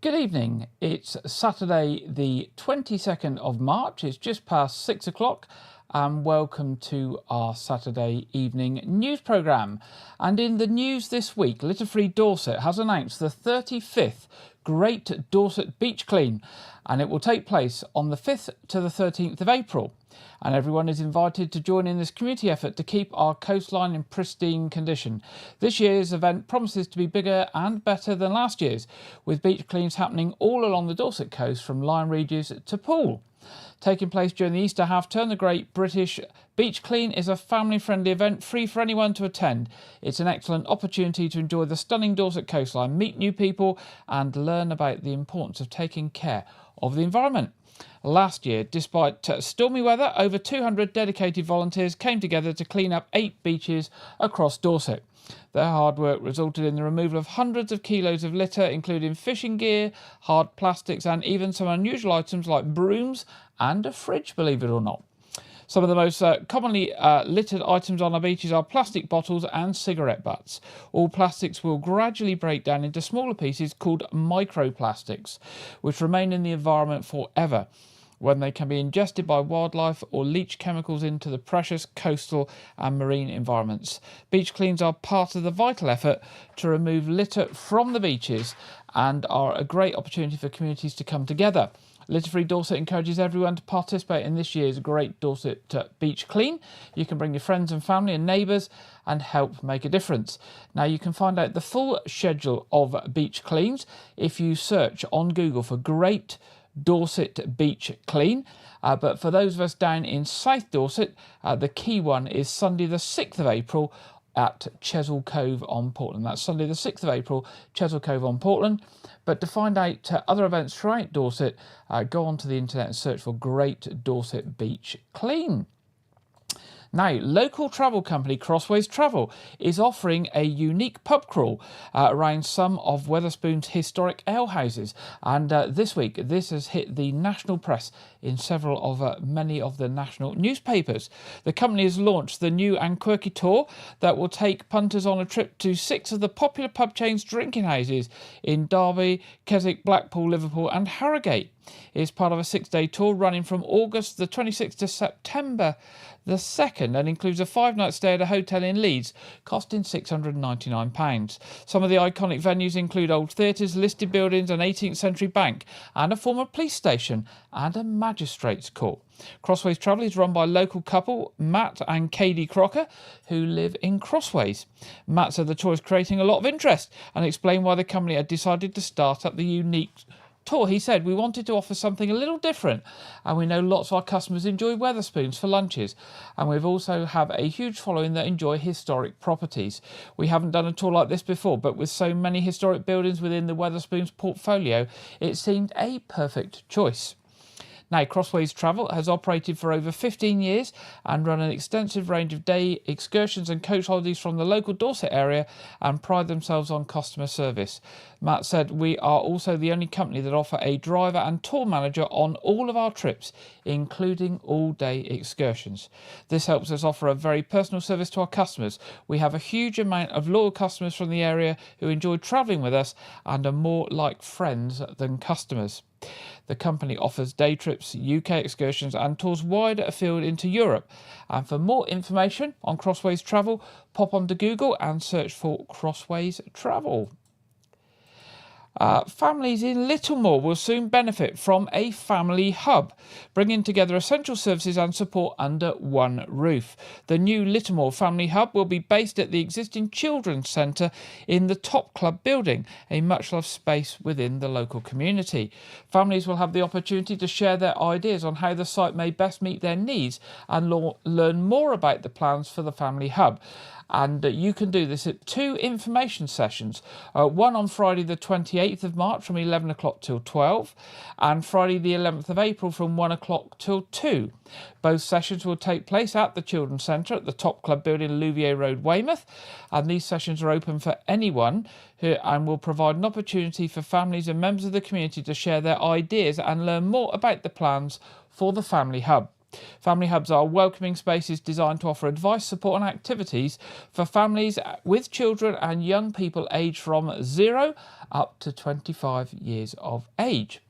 Good evening. It's Saturday the 22nd of March. It's just past 6 o'clock and welcome to our Saturday evening news programme. And in the news this week, Litter Free Dorset has announced the 35th Great Dorset Beach Clean, and it will take place on the 5th to the 13th of April. And everyone is invited to join in this community effort to keep our coastline in pristine condition. This year's event promises to be bigger and better than last year's, with beach cleans happening all along the Dorset coast from Lyme Regis to Poole. Taking place during the Easter half-term, the Great British Beach Clean is a family-friendly event free for anyone to attend. It's an excellent opportunity to enjoy the stunning Dorset coastline, meet new people and learn about the importance of taking care of the environment. Last year, despite stormy weather, over 200 dedicated volunteers came together to clean up 8 beaches across Dorset. Their hard work resulted in the removal of hundreds of kilos of litter, including fishing gear, hard plastics and even some unusual items like brooms and a fridge, believe it or not. Some of the most commonly littered items on our beaches are plastic bottles and cigarette butts. All plastics will gradually break down into smaller pieces called microplastics, which remain in the environment forever, when they can be ingested by wildlife or leach chemicals into the precious coastal and marine environments. Beach cleans are part of the vital effort to remove litter from the beaches and are a great opportunity for communities to come together. Litter Free Dorset encourages everyone to participate in this year's Great Dorset Beach Clean. You can bring your friends and family and neighbours and help make a difference. Now, you can find out the full schedule of beach cleans if you search on Google for Great Dorset Beach Clean. But for those of us down in South Dorset, the key one is Sunday the 6th of April at Chesil Cove on Portland. That's Sunday the 6th of April, Chesil Cove on Portland. But to find out other events throughout Dorset, go onto the internet and search for Great Dorset Beach Clean. Now, local travel company Crossways Travel is offering a unique pub crawl around some of Wetherspoon's historic alehouses. And this week, this has hit the national press in several of many of the national newspapers. The company has launched the new and quirky tour that will take punters on a trip to 6 of the popular pub chains' drinking houses in Derby, Keswick, Blackpool, Liverpool and Harrogate. It is part of a 6-day tour running from August the 26th to September the 2nd and includes a 5-night stay at a hotel in Leeds, costing £699. Some of the iconic venues include old theatres, listed buildings, an 18th century bank and a former police station and a magistrates' court. Crossways Travel is run by a local couple, Matt and Katie Crocker, who live in Crossways. Matt said the tour is creating a lot of interest and explained why the company had decided to start up the unique tour. He said, "We wanted to offer something a little different, and we know lots of our customers enjoy Wetherspoons for lunches, and we've also have a huge following that enjoy historic properties. We haven't done a tour like this before, but with so many historic buildings within the Wetherspoons portfolio, it seemed a perfect choice." Now, Crossways Travel has operated for over 15 years and run an extensive range of day excursions and coach holidays from the local Dorset area and pride themselves on customer service. Matt said, "We are also the only company that offer a driver and tour manager on all of our trips, including all-day excursions. This helps us offer a very personal service to our customers. We have a huge amount of loyal customers from the area who enjoy travelling with us and are more like friends than customers." The company offers day trips, UK excursions and tours wider afield into Europe. And for more information on Crossways Travel, pop onto Google and search for Crossways Travel. Families in Littlemore will soon benefit from a family hub, bringing together essential services and support under one roof. The new Littlemore Family Hub will be based at the existing Children's Centre in the Top Club building, a much-loved space within the local community. Families will have the opportunity to share their ideas on how the site may best meet their needs and learn more about the plans for the Family Hub. And you can do this at 2 information sessions, one on Friday the 28th of March from 11 o'clock till 12 and Friday the 11th of April from 1 o'clock till 2. Both sessions will take place at the Children's Centre at the Top Club building, Louvier Road, Weymouth, and these sessions are open for anyone and will provide an opportunity for families and members of the community to share their ideas and learn more about the plans for the Family Hub. Family hubs are welcoming spaces designed to offer advice, support and activities for families with children and young people aged from 0 up to 25 years of age.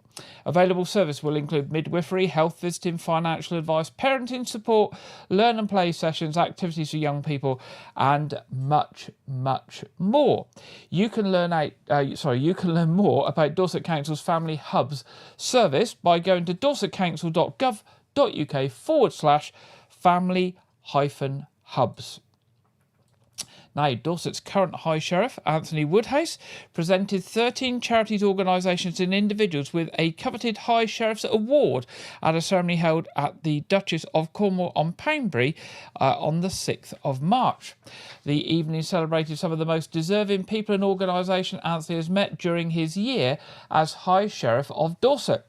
Available service will include midwifery, health visiting, financial advice, parenting support, learn and play sessions, activities for young people, and much, much more. You can learn more about Dorset Council's Family Hubs service by going to dorsetcouncil.gov.uk/family-hubs. Now, Dorset's current High Sheriff, Anthony Woodhouse, presented 13 charities, organisations and individuals with a coveted High Sheriff's Award at a ceremony held at the Duchess of Cornwall on Poundbury on the 6th of March. The evening celebrated some of the most deserving people and organisations Anthony has met during his year as High Sheriff of Dorset.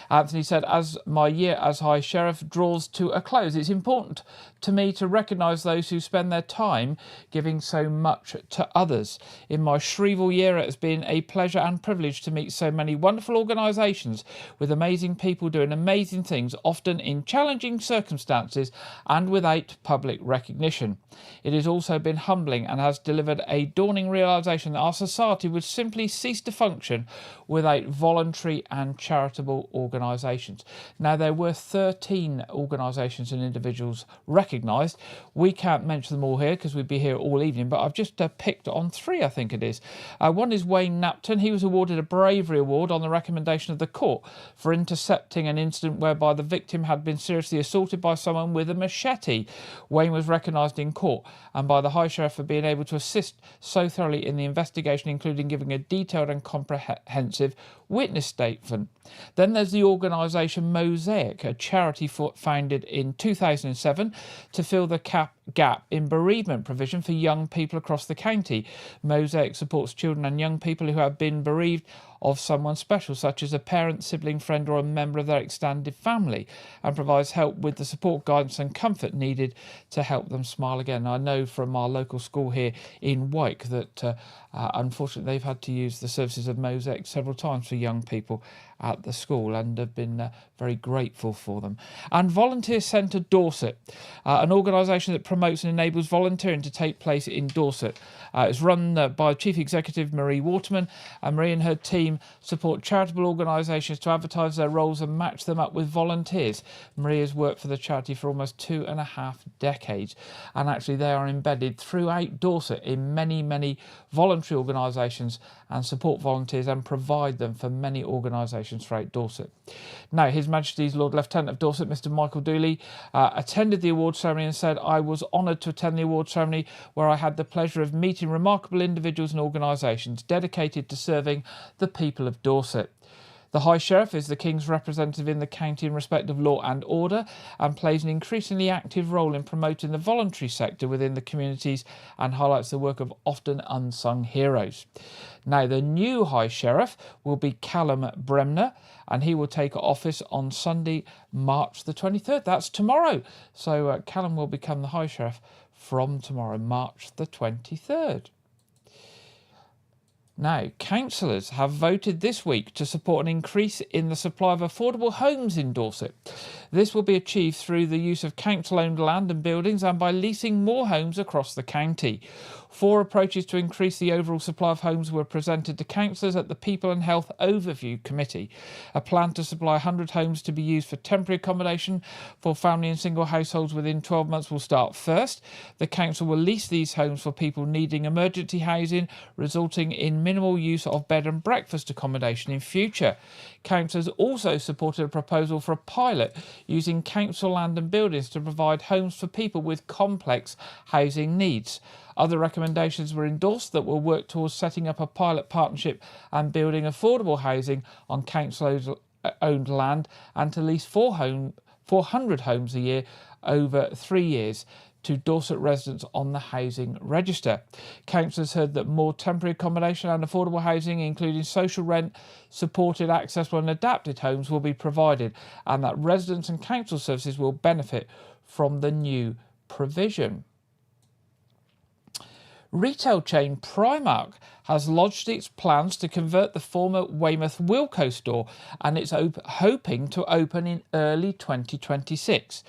Anthony said, "As my year as High Sheriff draws to a close, it's important to me to recognise those who spend their time giving so much to others. In my Shreveport year, it has been a pleasure and privilege to meet so many wonderful organisations with amazing people doing amazing things, often in challenging circumstances and without public recognition. It has also been humbling and has delivered a dawning realisation that our society would simply cease to function without voluntary and charitable organisations." Now, there were 13 organisations and individuals recognised. We can't mention them all here because we'd be here all evening, but I've just picked on 3, I think it is. One is Wayne Napton. He was awarded a Bravery Award on the recommendation of the court for intercepting an incident whereby the victim had been seriously assaulted by someone with a machete. Wayne was recognised in court and by the High Sheriff for being able to assist so thoroughly in the investigation, including giving a detailed and comprehensive witness statement. Then there's the organisation Mosaic, a charity founded in 2007 to fill the gap in bereavement provision for young people across the county. Mosaic supports children and young people who have been bereaved of someone special, such as a parent, sibling, friend or a member of their extended family, and provides help with the support, guidance and comfort needed to help them smile again. I know from our local school here in Wyke that unfortunately they've had to use the services of Mosaic several times for young people at the school and have been very grateful for them. And Volunteer Centre Dorset, an organisation that promotes and enables volunteering to take place in Dorset. It's run by Chief Executive Marie Waterman, and Marie and her team support charitable organisations to advertise their roles and match them up with volunteers. Marie has worked for the charity for almost 2.5 decades, and actually they are embedded throughout Dorset in many, many voluntary organisations and support volunteers and provide them for many organisations throughout Dorset. Now, His Majesty's Lord Lieutenant of Dorset, Mr Michael Dooley, attended the award ceremony and said, "I was honoured to attend the award ceremony where I had the pleasure of meeting remarkable individuals and organisations dedicated to serving the people of Dorset. The High Sheriff is the King's representative in the county in respect of law and order and plays an increasingly active role in promoting the voluntary sector within the communities and highlights the work of often unsung heroes." Now, the new High Sheriff will be Callum Bremner, and he will take office on Sunday, March the 23rd. That's tomorrow. So Callum will become the High Sheriff from tomorrow, March the 23rd. Now, councillors have voted this week to support an increase in the supply of affordable homes in Dorset. This will be achieved through the use of council-owned land and buildings and by leasing more homes across the county. 4 approaches to increase the overall supply of homes were presented to councillors at the People and Health Overview Committee. A plan to supply 100 homes to be used for temporary accommodation for family and single households within 12 months will start first. The council will lease these homes for people needing emergency housing, resulting in minimal use of bed and breakfast accommodation in future. Councillors also supported a proposal for a pilot using council land and buildings to provide homes for people with complex housing needs. Other recommendations were endorsed that will work towards setting up a pilot partnership and building affordable housing on council-owned land and to lease 400 homes a year over 3 years to Dorset residents on the housing register. Councillors heard that more temporary accommodation and affordable housing, including social rent, supported, accessible and adapted homes will be provided, and that residents and council services will benefit from the new provision. Retail chain Primark has lodged its plans to convert the former Weymouth Wilko store, and it's hoping to open in early 2026.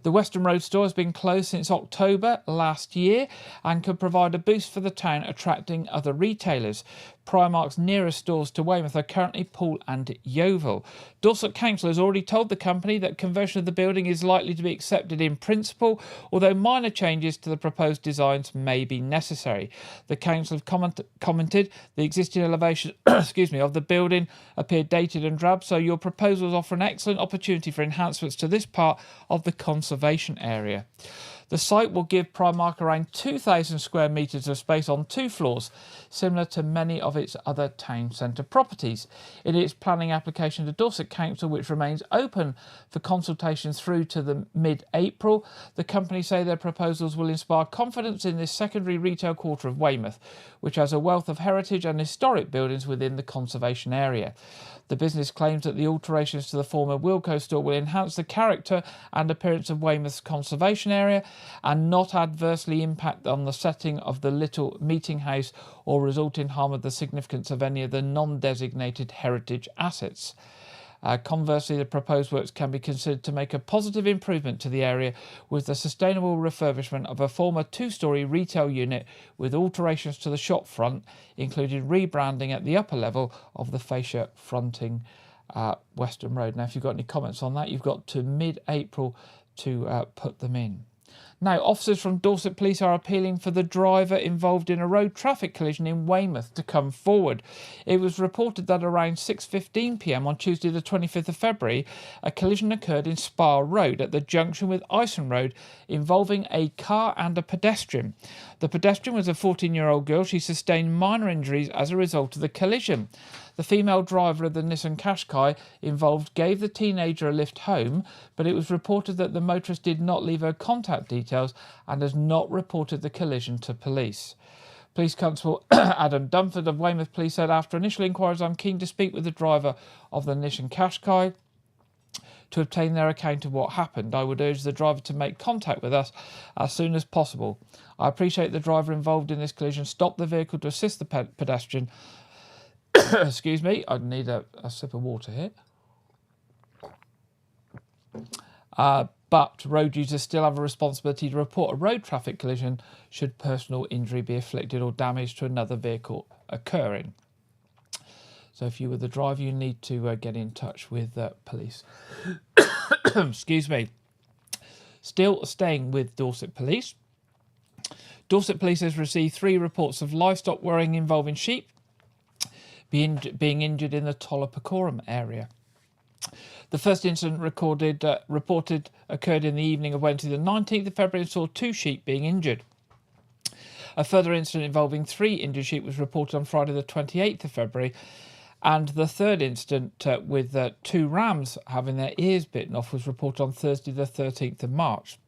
The Western Road store has been closed since October last year and could provide a boost for the town, attracting other retailers. Primark's nearest stores to Weymouth are currently Poole and Yeovil. Dorset Council has already told the company that conversion of the building is likely to be accepted in principle, although minor changes to the proposed designs may be necessary. The council have commented the existing elevation of the building appeared dated and drab, so your proposals offer an excellent opportunity for enhancements to this part of the conservation area. The site will give Primark around 2,000 square metres of space on 2 floors, similar to many of its other town centre properties. In its planning application to Dorset Council, which remains open for consultation through to the mid-April, the company say their proposals will inspire confidence in this secondary retail quarter of Weymouth, which has a wealth of heritage and historic buildings within the conservation area. The business claims that the alterations to the former Wilko store will enhance the character and appearance of Weymouth's conservation area and not adversely impact on the setting of the Little Meeting House or result in harm of the significance of any of the non-designated heritage assets. Conversely, the proposed works can be considered to make a positive improvement to the area with the sustainable refurbishment of a former 2-storey retail unit with alterations to the shop front, including rebranding at the upper level of the fascia fronting Western Road. Now, if you've got any comments on that, you've got to mid-April to put them in. Now, officers from Dorset Police are appealing for the driver involved in a road traffic collision in Weymouth to come forward. It was reported that around 6:15 p.m. on Tuesday the 25th of February, a collision occurred in Spa Road at the junction with Ison Road involving a car and a pedestrian. The pedestrian was a 14-year-old girl. She sustained minor injuries as a result of the collision. The female driver of the Nissan Qashqai involved gave the teenager a lift home, but it was reported that the motorist did not leave her contact details and has not reported the collision to police. Police Constable Adam Dunford of Weymouth Police said, after initial inquiries, I'm keen to speak with the driver of the Nissan Qashqai to obtain their account of what happened. I would urge the driver to make contact with us as soon as possible. I appreciate the driver involved in this collision stopped the vehicle to assist the pedestrian. Excuse me, I need a sip of water here. But road users still have a responsibility to report a road traffic collision should personal injury be inflicted or damage to another vehicle occurring. So if you were the driver, you need to get in touch with police. Excuse me. Still staying with Dorset Police. Dorset Police has received 3 reports of livestock worrying involving sheep being injured in the Tolapacorum area. The first incident reported occurred in the evening of Wednesday the 19th of February and saw 2 sheep being injured. A further incident involving 3 injured sheep was reported on Friday the 28th of February, and the third incident with 2 rams having their ears bitten off was reported on Thursday the 13th of March.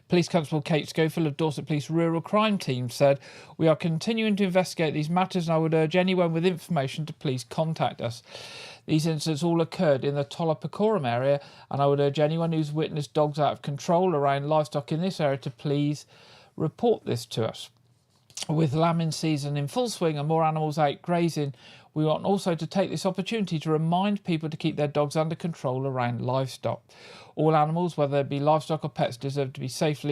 Police Constable Kate Schofield of Dorset Police Rural Crime Team said, we are continuing to investigate these matters and I would urge anyone with information to please contact us. These incidents all occurred in the Tolapacorum area and I would urge anyone who's witnessed dogs out of control around livestock in this area to please report this to us. With lambing season in full swing and more animals out grazing, we want also to take this opportunity to remind people to keep their dogs under control around livestock. All animals, whether they be livestock or pets, deserve to be safe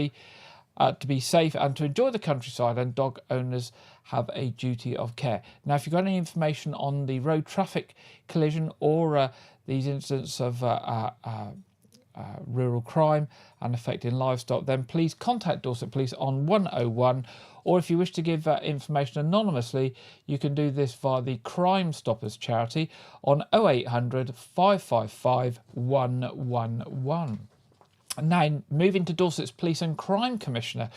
and to enjoy the countryside, and dog owners have a duty of care. Now, if you've got any information on the road traffic collision or these incidents of rural crime and affecting livestock, then please contact Dorset Police on 101, or if you wish to give information anonymously, you can do this via the Crime Stoppers charity on 0800 555 111. Now, moving to Dorset's Police and Crime Commissioner.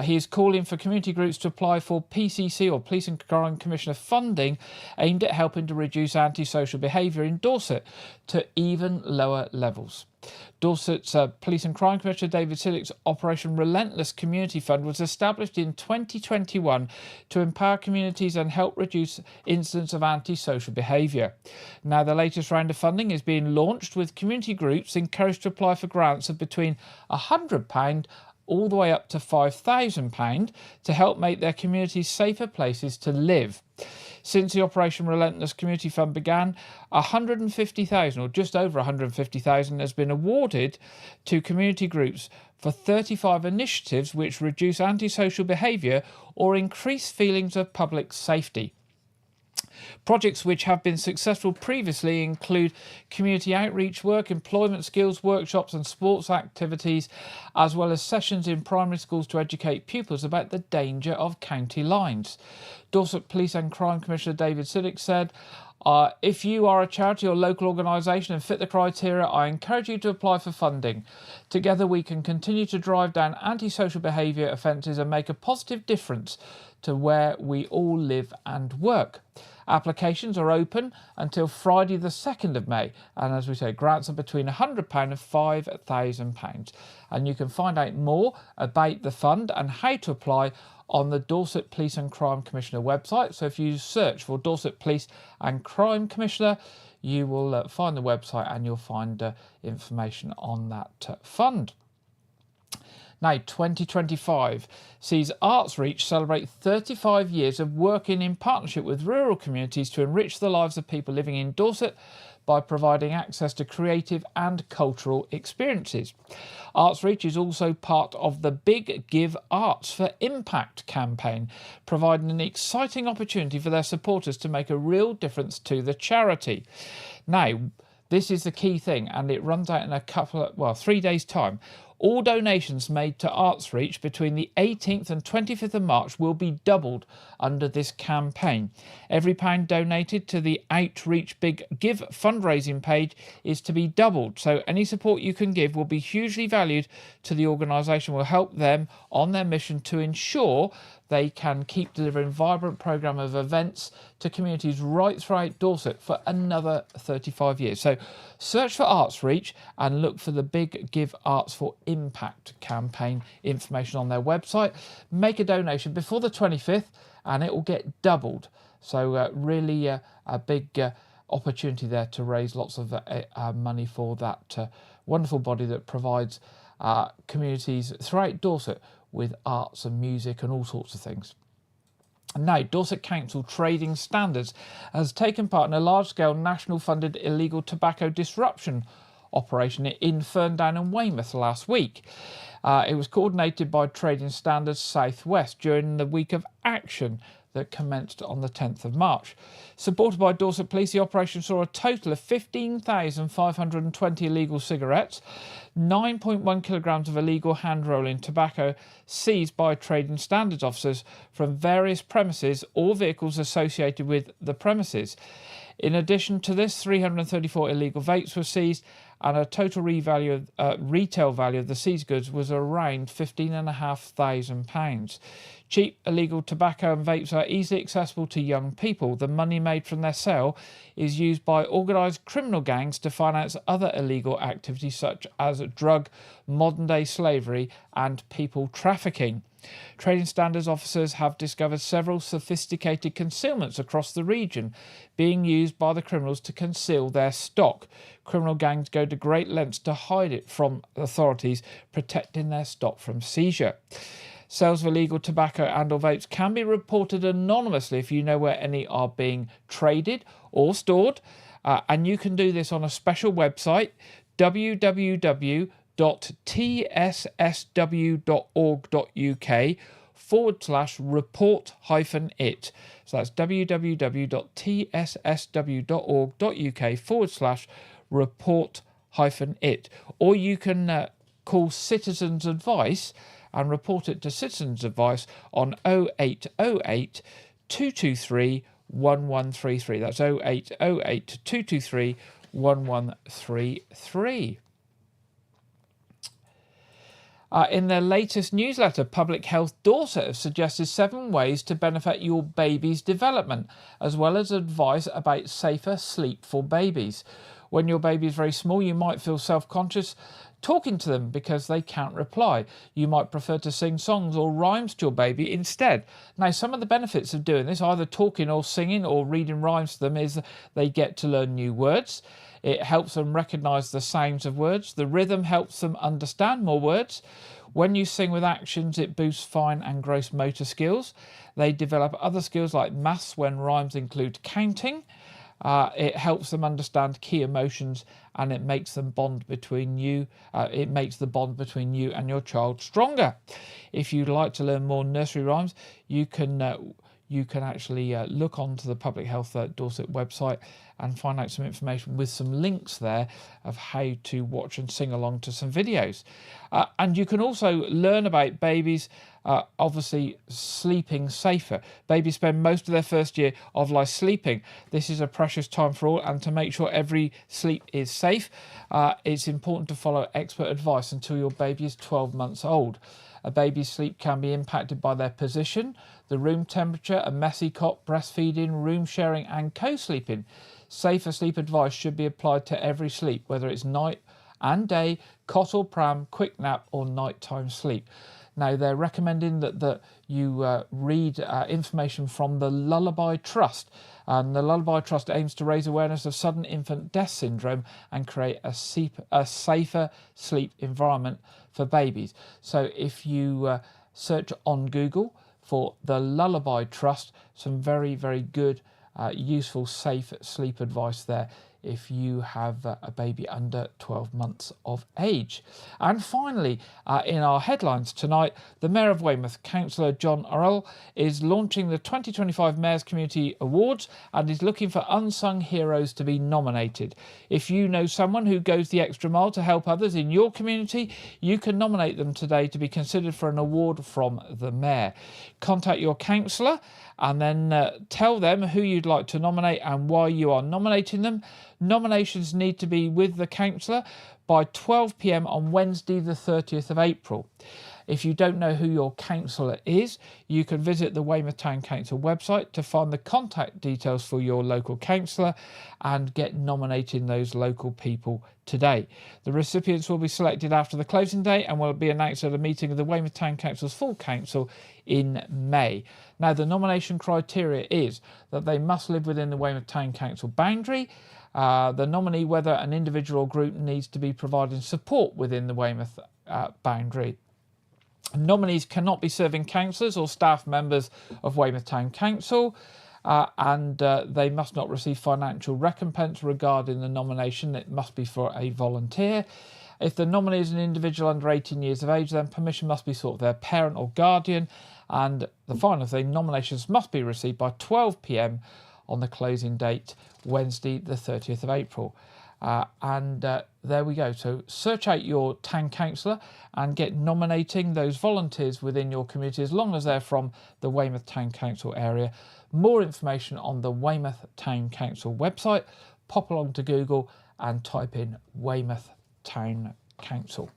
He is calling for community groups to apply for PCC or Police and Crime Commissioner funding aimed at helping to reduce antisocial behaviour in Dorset to even lower levels. Dorset's Police and Crime Commissioner David Sillick's Operation Relentless Community Fund was established in 2021 to empower communities and help reduce incidents of antisocial behaviour. Now, the latest round of funding is being launched with community groups encouraged to apply for grants of between £100 all the way up to £5,000 to help make their communities safer places to live. Since the Operation Relentless Community Fund began, 150,000 or just over 150,000 has been awarded to community groups for 35 initiatives which reduce antisocial behaviour or increase feelings of public safety. Projects which have been successful previously include community outreach work, employment skills workshops and sports activities, as well as sessions in primary schools to educate pupils about the danger of county lines. Dorset Police and Crime Commissioner David Siddick said, if you are a charity or local organisation and fit the criteria, I encourage you to apply for funding. Together we can continue to drive down antisocial behaviour offences and make a positive difference to where we all live and work. Applications are open until Friday the 2nd of May, and as we say, grants are between £100 and £5,000. And you can find out more about the fund and how to apply on the Dorset Police and Crime Commissioner website. So if you search for Dorset Police and Crime Commissioner, you will find the website and you'll find information on that fund. Now, 2025 sees Arts Reach celebrate 35 years of working in partnership with rural communities to enrich the lives of people living in Dorset by providing access to creative and cultural experiences. Arts Reach is also part of the Big Give Arts for Impact campaign, providing an exciting opportunity for their supporters to make a real difference to the charity. Now, this is the key thing, and it runs out in 3 days' time. All donations made to Arts Reach between the 18th and 25th of March will be doubled under this campaign. Every pound donated to the Outreach Big Give fundraising page is to be doubled, so any support you can give will be hugely valued to the organisation, will help them on their mission to ensure they can keep delivering a vibrant programme of events to communities right throughout Dorset for another 35 years. So search for Arts Reach and look for the Big Give Arts for Impact campaign information on their website. Make a donation before the 25th and it will get doubled. So really a big opportunity there to raise lots of money for that wonderful body that provides communities throughout Dorset with arts and music and all sorts of things. Now, Dorset Council Trading Standards has taken part in a large-scale national-funded illegal tobacco disruption operation in Ferndown and Weymouth last week. It was coordinated by Trading Standards South West during the week of action that commenced on the 10th of March. Supported by Dorset Police, the operation saw a total of 15,520 illegal cigarettes, 9.1 kilograms of illegal hand-rolling tobacco seized by Trading Standards officers from various premises or vehicles associated with the premises. In addition to this, 334 illegal vapes were seized, and a total retail value of the seized goods was around £15,500. Cheap illegal tobacco and vapes are easily accessible to young people. The money made from their sale is used by organised criminal gangs to finance other illegal activities such as drug, modern-day slavery and people trafficking. Trading Standards officers have discovered several sophisticated concealments across the region being used by the criminals to conceal their stock. Criminal gangs go to great lengths to hide it from authorities, protecting their stock from seizure. Sales of illegal tobacco and or vapes can be reported anonymously if you know where any are being traded or stored. And you can do this on a special website, www.tssw.org.uk/report-it. So that's www.tssw.org.uk/report-it. Or you can call Citizens Advice and report it to Citizens Advice on 0808 223 1133. That's 0808 223 1133. In their latest newsletter, Public Health Dorset have suggested 7 ways to benefit your baby's development, as well as advice about safer sleep for babies. When your baby is very small, you might feel self-conscious talking to them because they can't reply. You might prefer to sing songs or rhymes to your baby instead. Now, some of the benefits of doing this, either talking or singing or reading rhymes to them, is they get to learn new words. It helps them recognise the sounds of words. The rhythm helps them understand more words. When you sing with actions, it boosts fine and gross motor skills. They develop other skills like maths when rhymes include counting. It helps them understand key emotions, and it makes them bond between you. It makes the bond between you and your child stronger. If you'd like to learn more nursery rhymes, you can actually look onto the Public Health Dorset website and find out some information with some links there of how to watch and sing along to some videos. And you can also learn about babies obviously sleeping safer. Babies spend most of their first year of life sleeping. This is a precious time for all, and to make sure every sleep is safe, it's important to follow expert advice until your baby is 12 months old. A baby's sleep can be impacted by their position, the room temperature, a messy cot, breastfeeding, room sharing and co-sleeping. Safer sleep advice should be applied to every sleep, whether it's night and day, cot or pram, quick nap or nighttime sleep. Now, they're recommending that you read information from the Lullaby Trust. And the Lullaby Trust aims to raise awareness of sudden infant death syndrome and create a safer sleep environment for babies. So if you search on Google for the Lullaby Trust, some very, very good, useful, safe sleep advice there if you have a baby under 12 months of age. And finally, in our headlines tonight, the Mayor of Weymouth, Councillor John Earl, is launching the 2025 Mayor's Community Awards and is looking for unsung heroes to be nominated. If you know someone who goes the extra mile to help others in your community, you can nominate them today to be considered for an award from the Mayor. Contact your councillor and then tell them who you'd like to nominate and why you are nominating them. Nominations need to be with the councillor by 12 p.m. on Wednesday the 30th of April. If you don't know who your councillor is, you can visit the Weymouth Town Council website to find the contact details for your local councillor and get nominating those local people today. The recipients will be selected after the closing day and will be announced at a meeting of the Weymouth Town Council's full council in May. Now, the nomination criteria is that they must live within the Weymouth Town Council boundary. The nominee, whether an individual or group, needs to be providing support within the Weymouth boundary. Nominees cannot be serving councillors or staff members of Weymouth Town Council, and they must not receive financial recompense regarding the nomination. It must be for a volunteer. If the nominee is an individual under 18 years of age, then permission must be sought of their parent or guardian. And the final thing, nominations must be received by 12 p.m. on the closing date, Wednesday the 30th of April. There we go. So search out your town councillor and get nominating those volunteers within your community as long as they're from the Weymouth Town Council area. More information on the Weymouth Town Council website. Pop along to Google and type in Weymouth Town Council.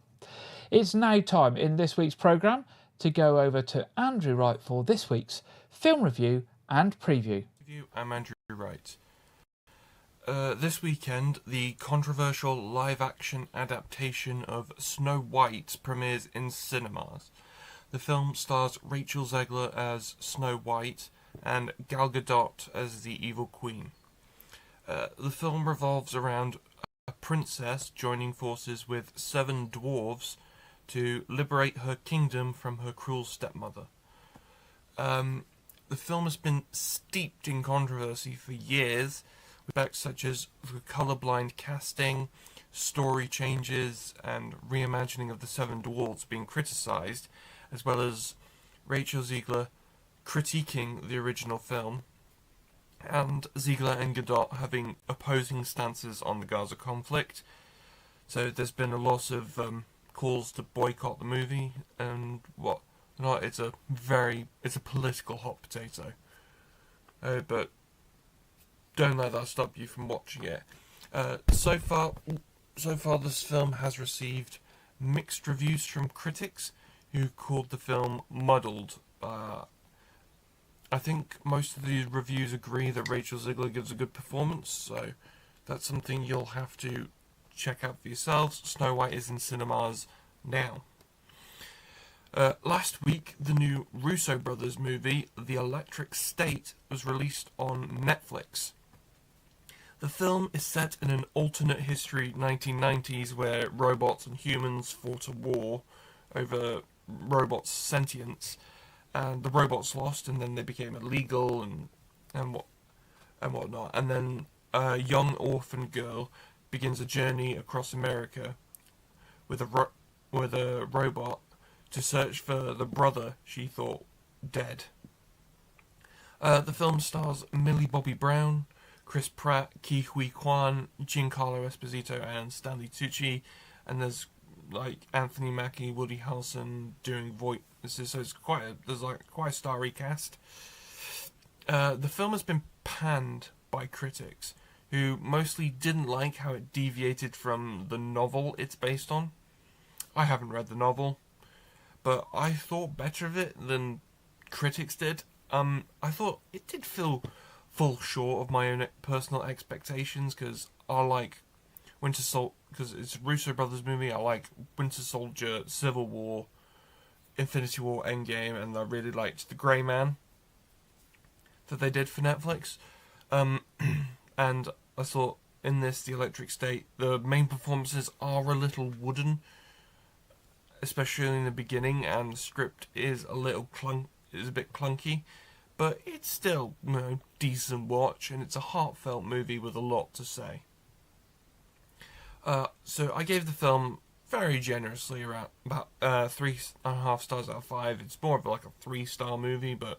It's now time in this week's programme to go over to Andrew Wright for this week's film review and preview. I'm Andrew Wright. This weekend, the controversial live-action adaptation of Snow White premieres in cinemas. The film stars Rachel Zegler as Snow White and Gal Gadot as the Evil Queen. The film revolves around a princess joining forces with 7 dwarves to liberate her kingdom from her cruel stepmother. The film has been steeped in controversy for years, with aspects such as the colourblind casting, story changes, and reimagining of the 7 dwarves being criticised, as well as Rachel Zegler critiquing the original film, and Zegler and Gadot having opposing stances on the Gaza conflict. So there's been a lot of calls to boycott the movie, and it's a political hot potato. But don't let that stop you from watching it. So far, this film has received mixed reviews from critics who called the film muddled. I think most of the reviews agree that Rachel Zegler gives a good performance, so that's something you'll have to check out for yourselves. Snow White is in cinemas now. Last week, the new Russo brothers movie, The Electric State, was released on Netflix. The film is set in an alternate history 1990s where robots and humans fought a war over robots' sentience, and the robots lost, and then they became illegal and whatnot. And then a young orphan girl begins a journey across America with a robot to search for the brother she thought dead. The film stars Millie Bobby Brown, Chris Pratt, Ke Huy Quan, Giancarlo Esposito, and Stanley Tucci, and there's like Anthony Mackie, Woody Harrelson doing voices, so it's quite a starry cast. The film has been panned by critics, who mostly didn't like how it deviated from the novel it's based on. I haven't read the novel, but I thought better of it than critics did. I thought it did fall short of my own personal expectations, because I like Winter Soldier, because it's a Russo brothers movie. I like Winter Soldier, Civil War, Infinity War, Endgame, and I really liked The Grey Man that they did for Netflix. And I thought in this, The Electric State, the main performances are a little wooden, especially in the beginning, and the script is a bit clunky, but it's still, decent watch, and it's a heartfelt movie with a lot to say. So I gave the film very generously around about 3.5 stars out of 5. It's more of like a 3-star movie, but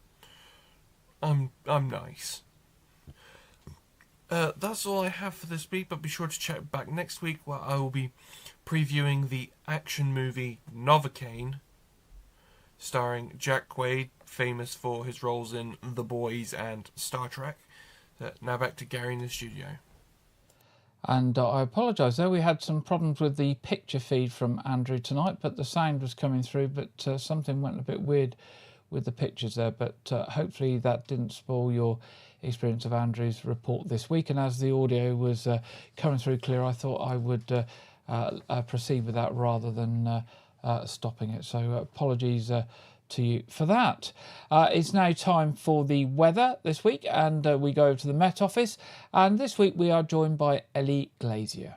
I'm nice. That's all I have for this week, but be sure to check back next week where I will be previewing the action movie Novocaine, starring Jack Quaid, famous for his roles in The Boys and Star Trek. Now back to Gary in the studio. And I apologise there, we had some problems with the picture feed from Andrew tonight, but the sound was coming through, but something went a bit weird with the pictures there, but hopefully that didn't spoil your experience of Andrew's report this week. And as the audio was coming through clear, I thought I would proceed with that rather than stopping it. So apologies to you for that. It's now time for the weather this week, and we go over to the Met Office, and this week we are joined by Ellie Glazier.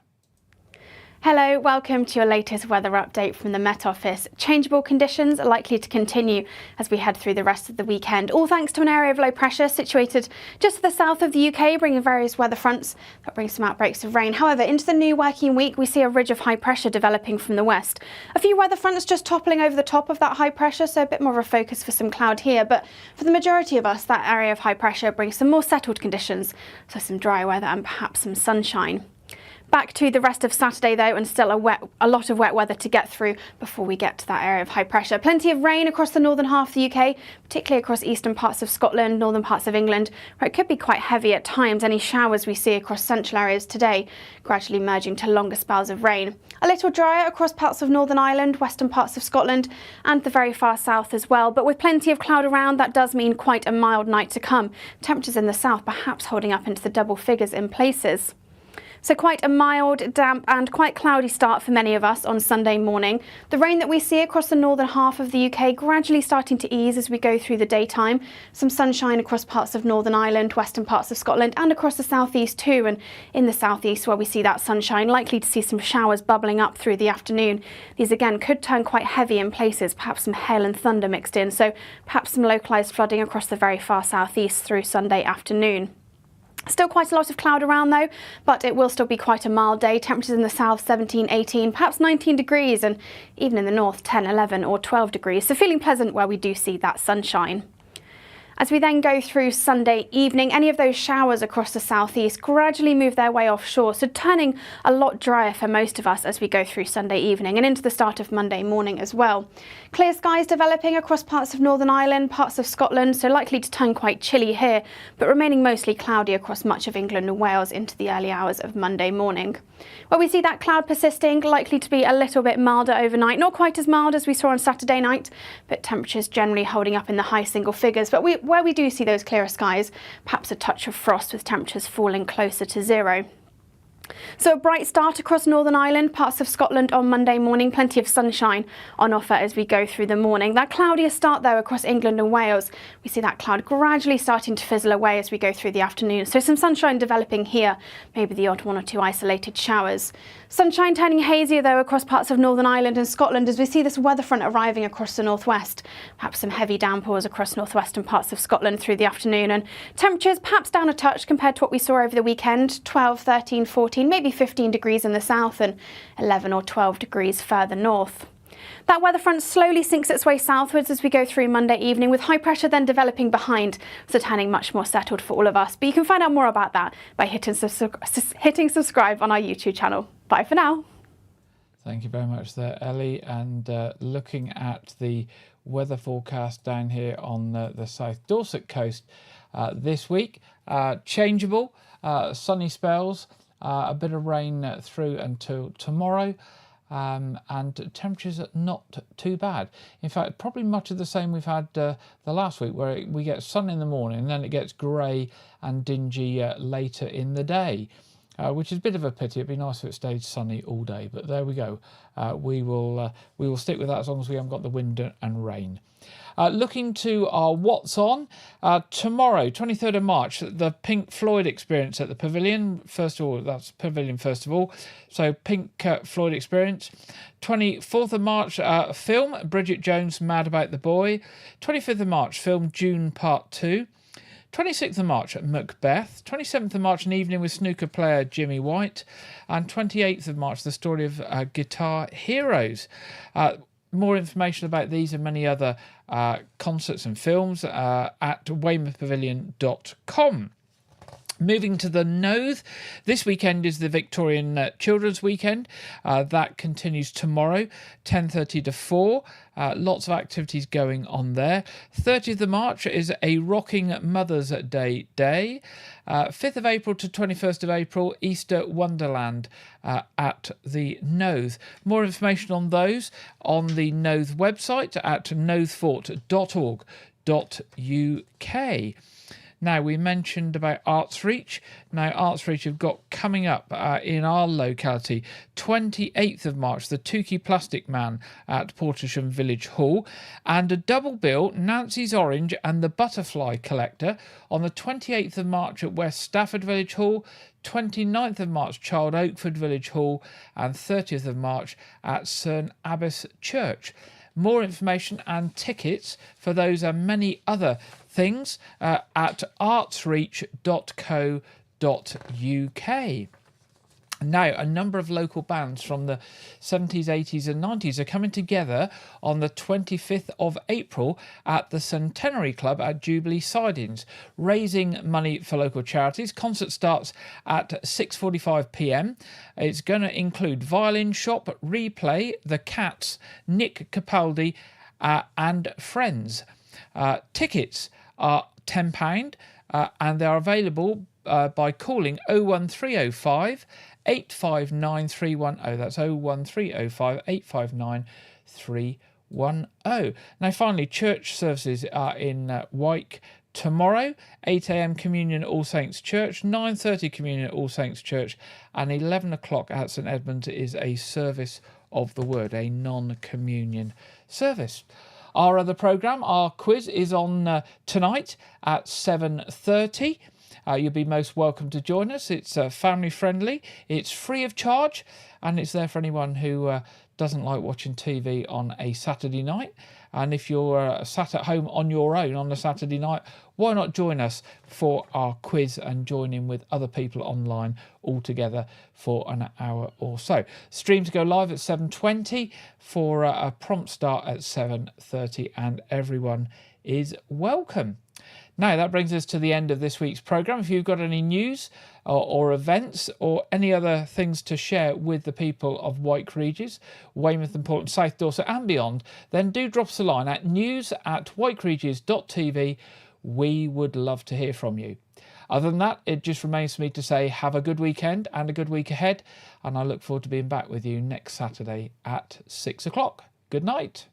Hello, welcome to your latest weather update from the Met Office. Changeable conditions are likely to continue as we head through the rest of the weekend, all thanks to an area of low pressure situated just to the south of the UK, bringing various weather fronts that bring some outbreaks of rain. However, into the new working week, we see a ridge of high pressure developing from the west. A few weather fronts just toppling over the top of that high pressure, so a bit more of a focus for some cloud here. But for the majority of us, that area of high pressure brings some more settled conditions, so some dry weather and perhaps some sunshine. Back to the rest of Saturday though, and still a lot of wet weather to get through before we get to that area of high pressure. Plenty of rain across the northern half of the UK, particularly across eastern parts of Scotland, northern parts of England, where it could be quite heavy at times. Any showers we see across central areas today gradually merging to longer spells of rain. A little drier across parts of Northern Ireland, western parts of Scotland and the very far south as well. But with plenty of cloud around, that does mean quite a mild night to come. Temperatures in the south perhaps holding up into the double figures in places. So quite a mild, damp and quite cloudy start for many of us on Sunday morning. The rain that we see across the northern half of the UK gradually starting to ease as we go through the daytime. Some sunshine across parts of Northern Ireland, western parts of Scotland and across the southeast too. And in the southeast where we see that sunshine, likely to see some showers bubbling up through the afternoon. These again could turn quite heavy in places, perhaps some hail and thunder mixed in. So perhaps some localised flooding across the very far southeast through Sunday afternoon. Still quite a lot of cloud around though, but it will still be quite a mild day. Temperatures in the south 17, 18, perhaps 19 degrees, and even in the north 10, 11 or 12 degrees. So feeling pleasant where we do see that sunshine. As we then go through Sunday evening, any of those showers across the southeast gradually move their way offshore, so turning a lot drier for most of us as we go through Sunday evening and into the start of Monday morning as well. Clear skies developing across parts of Northern Ireland, parts of Scotland, so likely to turn quite chilly here, but remaining mostly cloudy across much of England and Wales into the early hours of Monday morning. Where we see that cloud persisting, likely to be a little bit milder overnight, not quite as mild as we saw on Saturday night, but temperatures generally holding up in the high single figures. But where we do see those clearer skies, perhaps a touch of frost with temperatures falling closer to 0. So a bright start across Northern Ireland, parts of Scotland on Monday morning, plenty of sunshine on offer as we go through the morning. That cloudier start though across England and Wales. We see that cloud gradually starting to fizzle away as we go through the afternoon. So some sunshine developing here, maybe the odd one or two isolated showers. Sunshine turning hazier though across parts of Northern Ireland and Scotland as we see this weather front arriving across the northwest. Perhaps some heavy downpours across northwestern parts of Scotland through the afternoon, and temperatures perhaps down a touch compared to what we saw over the weekend. 12, 13, 14, maybe 15 degrees in the south and 11 or 12 degrees further north. That weather front slowly sinks its way southwards as we go through Monday evening, with high pressure then developing behind, so turning much more settled for all of us. But you can find out more about that by hitting subscribe on our YouTube channel. Bye for now. Thank you very much there, Ellie. And looking at the weather forecast down here on the South Dorset coast this week, changeable, sunny spells, a bit of rain through until tomorrow. And temperatures are not too bad. In fact, probably much of the same we've had the last week, where we get sun in the morning and then it gets grey and dingy later in the day, which is a bit of a pity. It'd be nice if it stayed sunny all day, but there we go. We will stick with that as long as we haven't got the wind and rain. Looking to our What's On, tomorrow, 23rd of March, the Pink Floyd Experience at the Pavilion. First of all, that's Pavilion first of all. So Pink Floyd Experience. 24th of March, film Bridget Jones' Mad About the Boy. 25th of March, film June Part 2. 26th of March, Macbeth. 27th of March, an evening with snooker player Jimmy White. And 28th of March, the story of Guitar Heroes. More information about these and many other concerts and films at weymouthpavilion.com. Moving to the Noth, this weekend is the Victorian Children's Weekend. That continues tomorrow, 10:30 to 4. Lots of activities going on there. 30th of March is a rocking Mother's Day day. 5th of April to 21st of April, Easter Wonderland at the Noth. More information on those on the Noth website at nothfort.org.uk. Now, we mentioned about Arts Reach. Now, Arts Reach have got coming up in our locality, 28th of March, the Tukey Plastic Man at Portersham Village Hall, and a double bill, Nancy's Orange and the Butterfly Collector, on the 28th of March at West Stafford Village Hall, 29th of March, Child Oakford Village Hall, and 30th of March at St Abbas Church. More information and tickets for those and many other things at artsreach.co.uk. Now, a number of local bands from the 70s, 80s and 90s are coming together on the 25th of April at the Centenary Club at Jubilee Sidings, raising money for local charities. Concert starts at 6:45 p.m. It's going to include Violin Shop, Replay, The Cats, Nick Capaldi and Friends. Tickets are £10 and they are available by calling 01305 859 310. That's 01305 859 310. Now, finally, church services are in Wyke tomorrow. 8 a.m. communion at All Saints Church, 9:30 communion at All Saints Church, and 11 o'clock at St Edmunds is a service of the word, a non-communion service. Our other programme, our quiz, is on tonight at 7:30. You'll be most welcome to join us. It's family friendly, it's free of charge, and it's there for anyone who doesn't like watching TV on a Saturday night. And if you're sat at home on your own on a Saturday night, why not join us for our quiz and join in with other people online all together for an hour or so. Streams go live at 7:20 for a prompt start at 7:30, and everyone is welcome. Now, that brings us to the end of this week's programme. If you've got any news or events or any other things to share with the people of Wyke Regis, Weymouth and Portland, South Dorset and beyond, then do drop us a line at news@wykeregis.tv. We would love to hear from you. Other than that, it just remains for me to say have a good weekend and a good week ahead, and I look forward to being back with you next Saturday at 6 o'clock. Good night.